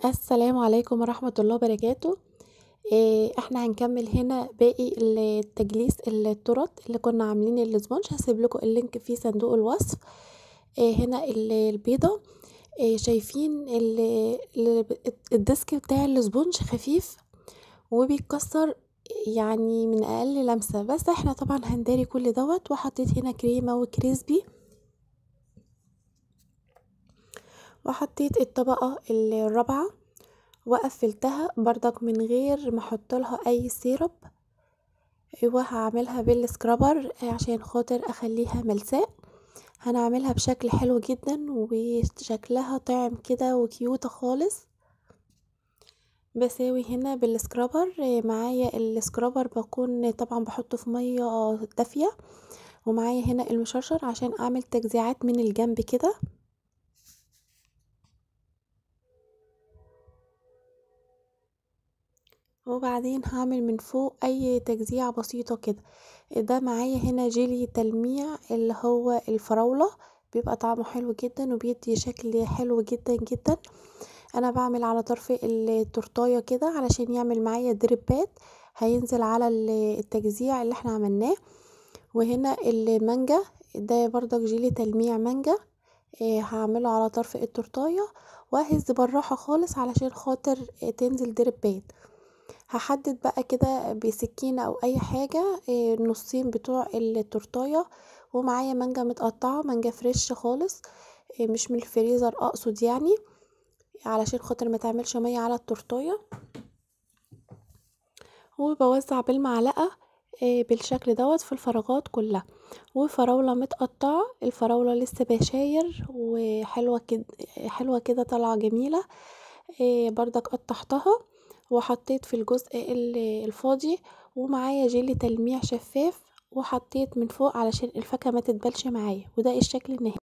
السلام عليكم ورحمة الله وبركاته. إحنا هنكمّل هنا باقي التجليس التورت اللي كنا عاملين الإسبونج، هاسيب لكم اللينك في صندوق الوصف. هنا البيضة، شايفين الديسك بتاع الإسبونج خفيف وبيتكسّر يعني من أقل لمسة، بس إحنا طبعًا هنداري كل دوّة، وحطيت هنا كريمة وكريسبي، وحطيت الطبقة الرابعة وقفّلتها برضك من غير ما احط لها اي سيرب، وهاعملها بالسكرابر عشان خاطر اخليها ملساء. هنعملها بشكل حلو جدا وشكلها طعم كده وكيوتة خالص. بساوي هنا بالسكرابر، معايا السكرابر بكون طبعا بحطه في مية دافية، ومعايا هنا المشرشر عشان اعمل تجزيعات من الجنب كده. وبعدين هعمل من فوق اي تجزيعة بسيطة كده. ده معايا هنا جيلي تلميع اللي هو الفراولة، بيبقى طعمه حلو جدا وبيدي شكل حلو جدا جدا. انا بعمل على طرف التورتاية كده علشان يعمل معايا دريبات هينزل على التجزيع اللي احنا عملناه. وهنا المانجا، ده برضك جيلي تلميع مانجا، هعمله على طرف التورتاية واهز بالراحة خالص علشان خاطر تنزل دريبات. هحدد بقى كده بسكينة او اي حاجة النصين بتوع التورتاية. ومعايا مانجا متقطعة، مانجا فريش خالص، مش من الفريزر اقصد يعني، علشان خاطر ما تعملش مية على التورتاية. وبوزع بالمعلقة بالشكل دوت في الفراغات كلها. وفراولة متقطعة، الفراولة لسه بشاير وحلوة كده، حلوة كده طالعة جميلة. برضك قطعتها وحطيت في الجزء الفاضي، ومعايا جيلي تلميع شفاف وحطيت من فوق علشان الفاكهة ما تتبلش معايا، وده الشكل النهائي.